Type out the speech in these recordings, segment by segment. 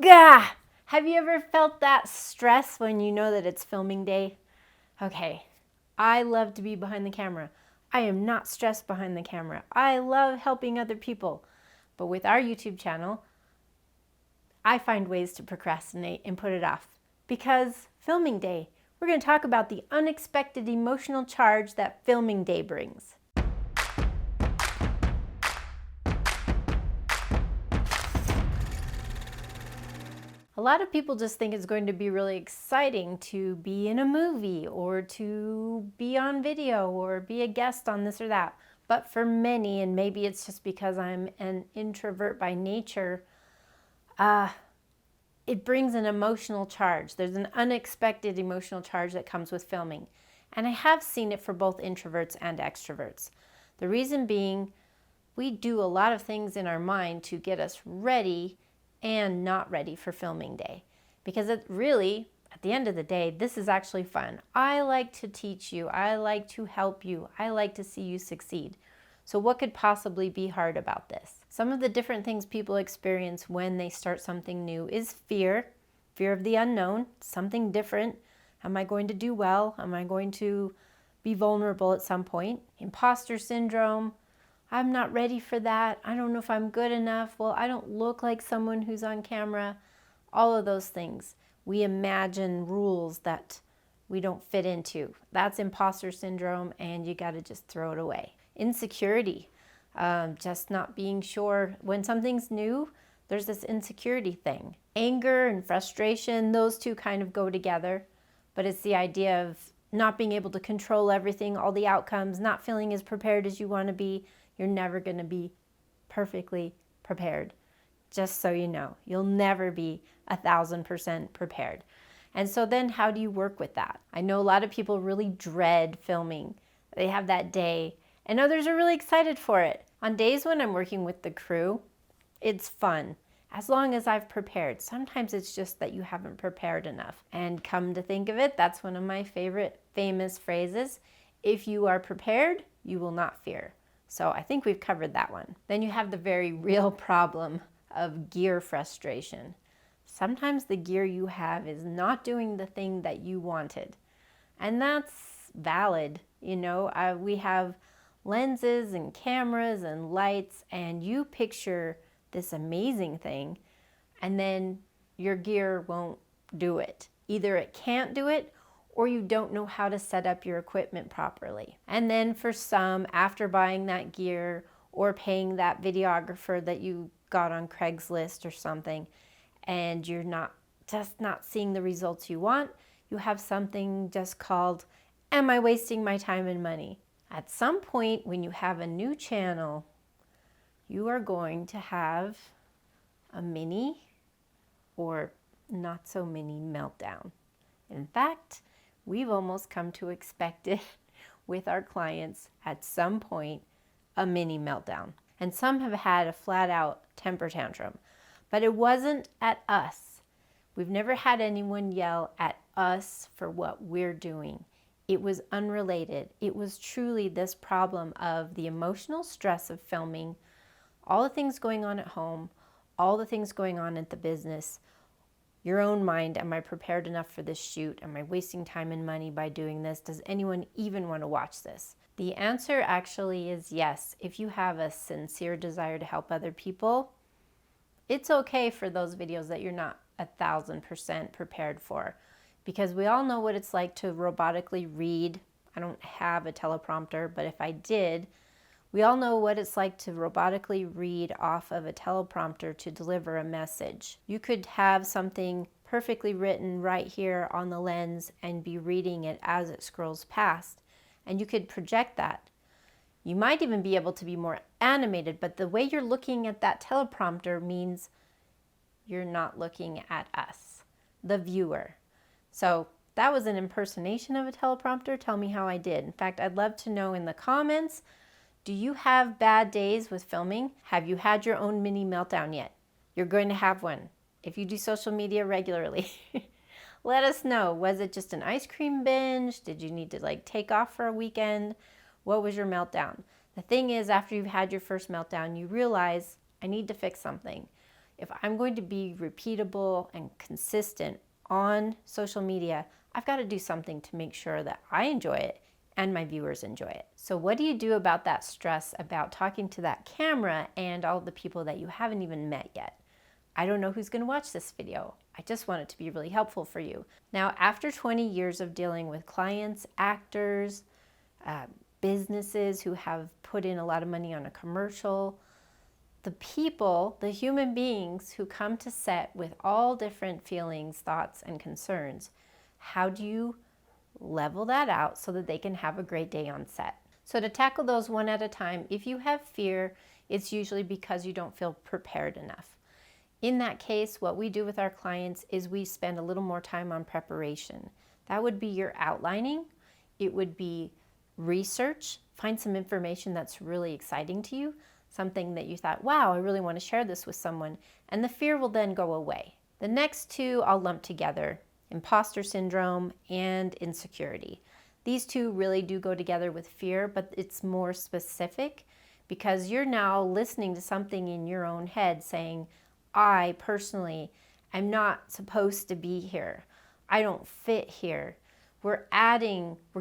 Gah! Have you ever felt that stress when you know that it's filming day? Okay, I love to be behind the camera. I am not stressed behind the camera. I love helping other people. But with our YouTube channel, I find ways to procrastinate and put it off. Because filming day, we're going to talk about the unexpected emotional charge that filming day brings. A lot of people just think it's going to be really exciting to be in a movie or to be on video or be a guest on this or that. But for many, and maybe it's just because I'm an introvert by nature, it brings an emotional charge. There's an unexpected emotional charge that comes with filming. And I have seen it for both introverts and extroverts. The reason being, we do a lot of things in our mind to get us ready and not ready for filming day. Because it really, at the end of the day, this is actually fun. I like to teach you. I like to help you. I like to see you succeed. So what could possibly be hard about this? Some of the different things people experience when they start something new is fear of the unknown, something different. Am I going to do well? Am I going to be vulnerable at some point? Imposter syndrome. I'm not ready for that. I don't know if I'm good enough. Well, I don't look like someone who's on camera. All of those things. We imagine rules that we don't fit into. That's imposter syndrome, and you got to just throw it away. Insecurity. Just not being sure. When something's new, there's this insecurity thing. Anger and frustration, those two kind of go together. But it's the idea of not being able to control everything, all the outcomes, not feeling as prepared as you want to be. You're never going to be perfectly prepared. Just so you know, you'll never be 1,000% prepared. And so then how do you work with that? I know a lot of people really dread filming. They have that day, and others are really excited for it. On days when I'm working with the crew, it's fun, as long as I've prepared. Sometimes it's just that you haven't prepared enough. And come to think of it, that's one of my favorite famous phrases. If you are prepared, you will not fear. So I think we've covered that one. Then you have the very real problem of gear frustration. Sometimes the gear you have is not doing the thing that you wanted. And that's valid. You know, we have lenses and cameras and lights, and you picture this amazing thing, and then your gear won't do it. Either it can't do it, or you don't know how to set up your equipment properly. And then for some, after buying that gear or paying that videographer that you got on Craigslist or something, and you're not seeing the results you want, you have something just called, am I wasting my time and money? At some point when you have a new channel, you are going to have a mini or not so mini meltdown. In fact, we've almost come to expect it with our clients at some point, a mini meltdown. And some have had a flat out temper tantrum, but it wasn't at us. We've never had anyone yell at us for what we're doing. It was unrelated. It was truly this problem of the emotional stress of filming, all the things going on at home, all the things going on at the business, your own mind. Am I prepared enough for this shoot? Am I wasting time and money by doing this? Does anyone even want to watch this? The answer actually is yes. If you have a sincere desire to help other people, it's okay for those videos that you're not 1,000% prepared for. Because we all know what it's like to robotically read. I don't have a teleprompter, but if I did, we all know what it's like to robotically read off of a teleprompter to deliver a message. You could have something perfectly written right here on the lens and be reading it as it scrolls past, and you could project that. You might even be able to be more animated, but the way you're looking at that teleprompter means you're not looking at us, the viewer. So that was an impersonation of a teleprompter. Tell me how I did. In fact, I'd love to know in the comments, do you have bad days with filming? Have you had your own mini meltdown yet? You're going to have one if you do social media regularly. Let us know. Was it just an ice cream binge? Did you need to take off for a weekend? What was your meltdown? The thing is, after you've had your first meltdown, you realize, I need to fix something. If I'm going to be repeatable and consistent on social media, I've got to do something to make sure that I enjoy it and my viewers enjoy it. So what do you do about that stress about talking to that camera and all the people that you haven't even met yet? I don't know who's going to watch this video. I just want it to be really helpful for you. Now, after 20 years of dealing with clients, actors, businesses who have put in a lot of money on a commercial, the people, the human beings who come to set with all different feelings, thoughts, and concerns, how do you level that out so that they can have a great day on set? So to tackle those one at a time, if you have fear, it's usually because you don't feel prepared enough. In that case, what we do with our clients is we spend a little more time on preparation. That would be your outlining. It would be research. Find some information that's really exciting to you, something that you thought, wow, I really want to share this with someone, and the fear will then go away. The next two I'll lump together, imposter syndrome and insecurity. These two really do go together with fear, but it's more specific because you're now listening to something in your own head saying, I personally am not supposed to be here. I don't fit here. We're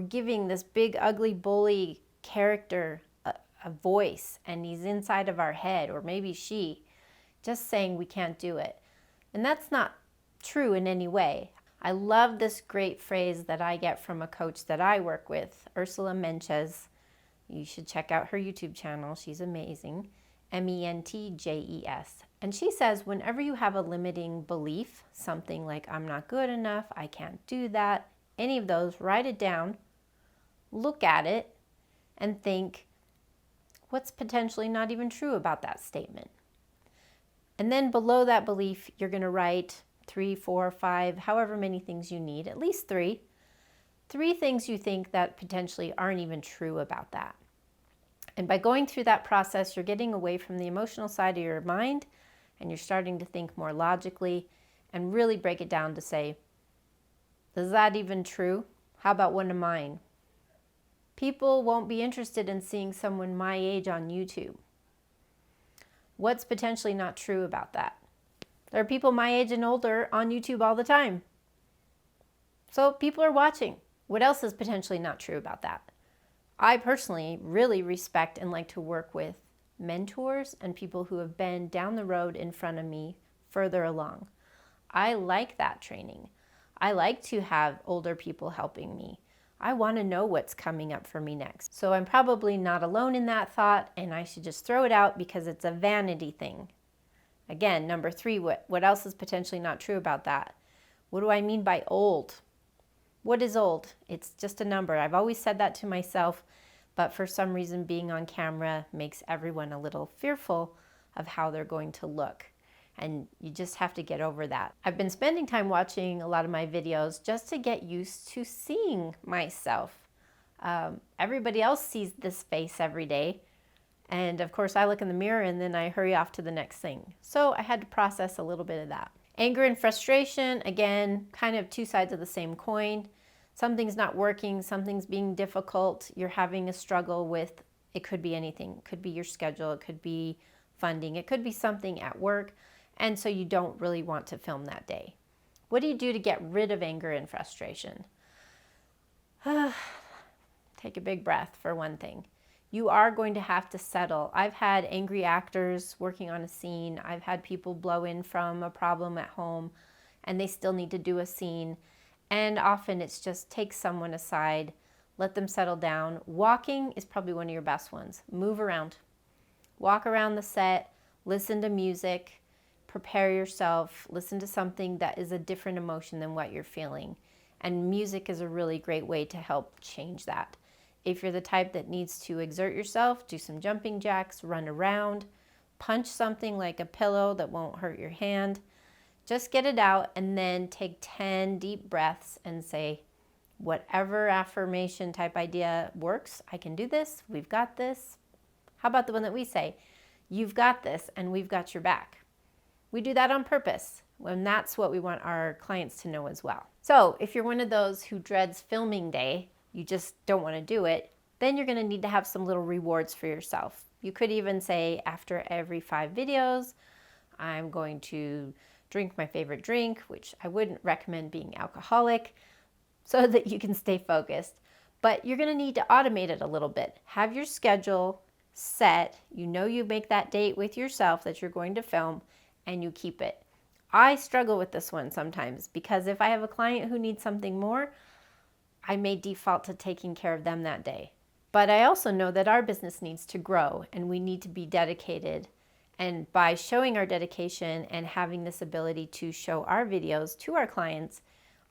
giving this big, ugly, bully character a voice, and he's inside of our head, or maybe she, just saying we can't do it. And that's not true in any way. I love this great phrase that I get from a coach that I work with, Ursula Menches. You should check out her YouTube channel. She's amazing. Mentjes. And she says, whenever you have a limiting belief, something like I'm not good enough, I can't do that, any of those, write it down, look at it, and think, what's potentially not even true about that statement? And then below that belief, you're going to write 3, 4, 5, however many things you need, at least 3. 3 things you think that potentially aren't even true about that. And by going through that process, you're getting away from the emotional side of your mind, and you're starting to think more logically and really break it down to say, is that even true? How about one of mine? People won't be interested in seeing someone my age on YouTube. What's potentially not true about that? There are people my age and older on YouTube all the time. So people are watching. What else is potentially not true about that? I personally really respect and like to work with mentors and people who have been down the road in front of me further along. I like that training. I like to have older people helping me. I want to know what's coming up for me next. So I'm probably not alone in that thought, and I should just throw it out because it's a vanity thing. Again, number 3, what else is potentially not true about that? What do I mean by old? What is old? It's just a number. I've always said that to myself, but for some reason being on camera makes everyone a little fearful of how they're going to look. And you just have to get over that. I've been spending time watching a lot of my videos just to get used to seeing myself. Everybody else sees this face every day. And of course I look in the mirror and then I hurry off to the next thing. So I had to process a little bit of that. Anger and frustration, again, kind of 2 sides of the same coin. Something's not working, something's being difficult, you're having a struggle with, it could be anything. It could be your schedule, it could be funding, it could be something at work. And so you don't really want to film that day. What do you do to get rid of anger and frustration? Take a big breath for one thing. You are going to have to settle. I've had angry actors working on a scene. I've had people blow in from a problem at home and they still need to do a scene. And often it's just take someone aside, let them settle down. Walking is probably one of your best ones. Move around. Walk around the set, listen to music. Prepare yourself, listen to something that is a different emotion than what you're feeling. And music is a really great way to help change that. If you're the type that needs to exert yourself, do some jumping jacks, run around, punch something like a pillow that won't hurt your hand. Just get it out and then take 10 deep breaths and say, whatever affirmation type idea works, I can do this, we've got this. How about the one that we say, you've got this and we've got your back? We do that on purpose, and that's what we want our clients to know as well. So if you're one of those who dreads filming day, you just don't want to do it, then you're going to need to have some little rewards for yourself. You could even say after every 5 videos, I'm going to drink my favorite drink, which I wouldn't recommend being alcoholic, so that you can stay focused. But you're going to need to automate it a little bit. Have your schedule set. You know you make that date with yourself that you're going to film, and you keep it. I struggle with this one sometimes because if I have a client who needs something more, I may default to taking care of them that day. But I also know that our business needs to grow and we need to be dedicated. And by showing our dedication and having this ability to show our videos to our clients,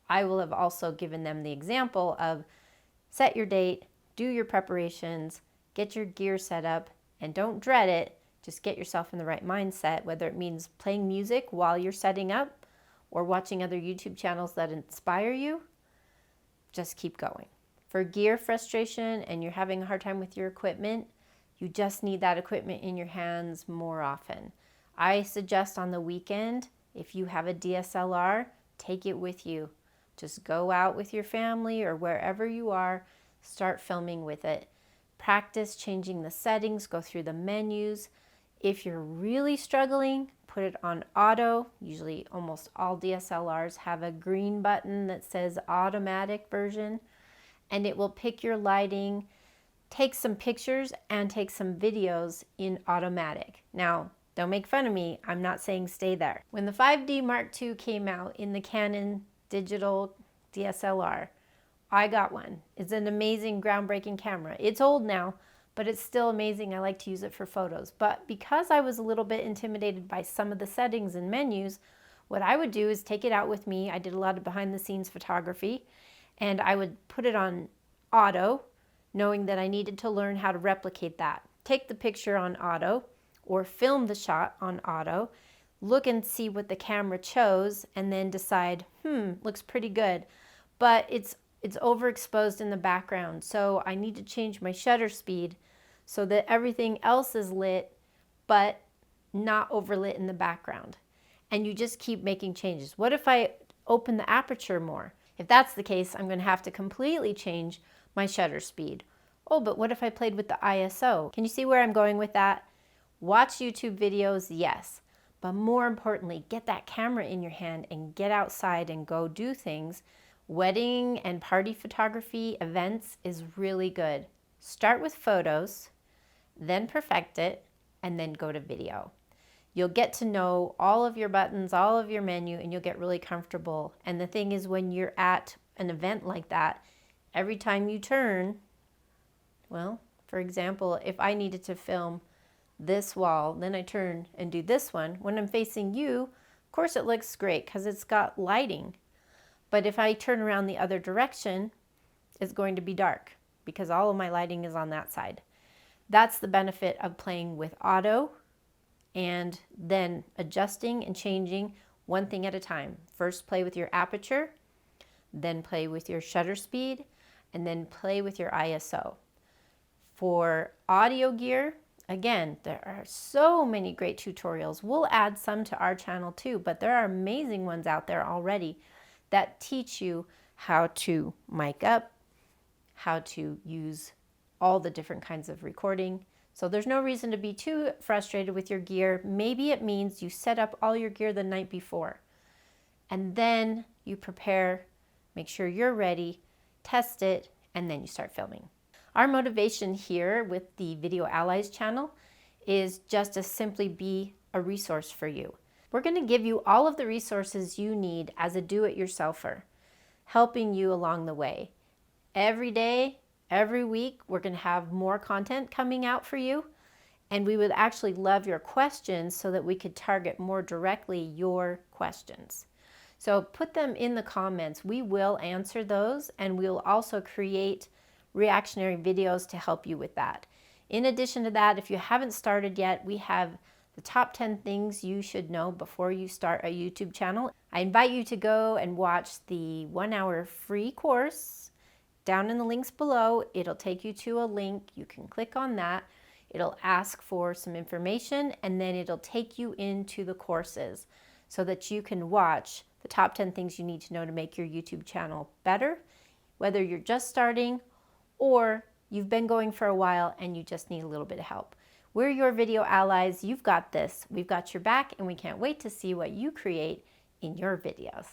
I will have also given them the example of set your date, do your preparations, get your gear set up, and don't dread it. Just get yourself in the right mindset, whether it means playing music while you're setting up or watching other YouTube channels that inspire you. Just keep going. For gear frustration and you're having a hard time with your equipment, you just need that equipment in your hands more often. I suggest on the weekend, if you have a DSLR, take it with you. Just go out with your family or wherever you are, start filming with it. Practice changing the settings, go through the menus. If you're really struggling, put it on auto. Usually almost all DSLRs have a green button that says automatic version, and it will pick your lighting, take some pictures, and take some videos in automatic. Now, don't make fun of me. I'm not saying stay there. When the 5D Mark II came out in the Canon digital DSLR, I got one. It's an amazing, groundbreaking camera. It's old now, but it's still amazing. I like to use it for photos. But because I was a little bit intimidated by some of the settings and menus, what I would do is take it out with me. I did a lot of behind the scenes photography, and I would put it on auto, knowing that I needed to learn how to replicate that. Take the picture on auto or film the shot on auto, look and see what the camera chose, and then decide, looks pretty good, but it's overexposed in the background, so I need to change my shutter speed so that everything else is lit, but not overlit in the background. And you just keep making changes. What if I open the aperture more? If that's the case, I'm going to have to completely change my shutter speed. Oh, but what if I played with the ISO? Can you see where I'm going with that? Watch YouTube videos, yes. But more importantly, get that camera in your hand and get outside and go do things. Wedding and party photography events is really good. Start with photos, then perfect it, and then go to video. You'll get to know all of your buttons, all of your menu, and you'll get really comfortable. And the thing is, when you're at an event like that, every time you turn, well, for example, if I needed to film this wall, then I turn and do this one. When I'm facing you, of course it looks great because it's got lighting. But if I turn around the other direction, it's going to be dark because all of my lighting is on that side. That's the benefit of playing with auto and then adjusting and changing one thing at a time. First play with your aperture, then play with your shutter speed, and then play with your ISO. For audio gear, again, there are so many great tutorials. We'll add some to our channel too, but there are amazing ones out there already that teach you how to mic up, how to use all the different kinds of recording. So there's no reason to be too frustrated with your gear. Maybe it means you set up all your gear the night before and then you prepare, make sure you're ready, test it, and then you start filming. Our motivation here with the Video Allies channel is just to simply be a resource for you. We're going to give you all of the resources you need as a do-it-yourselfer, helping you along the way. Every day, every week, we're going to have more content coming out for you, and we would actually love your questions so that we could target more directly your questions. So put them in the comments. We will answer those, and we'll also create reactionary videos to help you with that. In addition to that, if you haven't started yet, we have the top 10 things you should know before you start a YouTube channel. I invite you to go and watch the 1-hour free course down in the links below. It'll take you to a link. You can click on that. It'll ask for some information, and then it'll take you into the courses so that you can watch the top 10 things you need to know to make your YouTube channel better, whether you're just starting or you've been going for a while and you just need a little bit of help. We're your video allies. You've got this. We've got your back, and we can't wait to see what you create in your videos.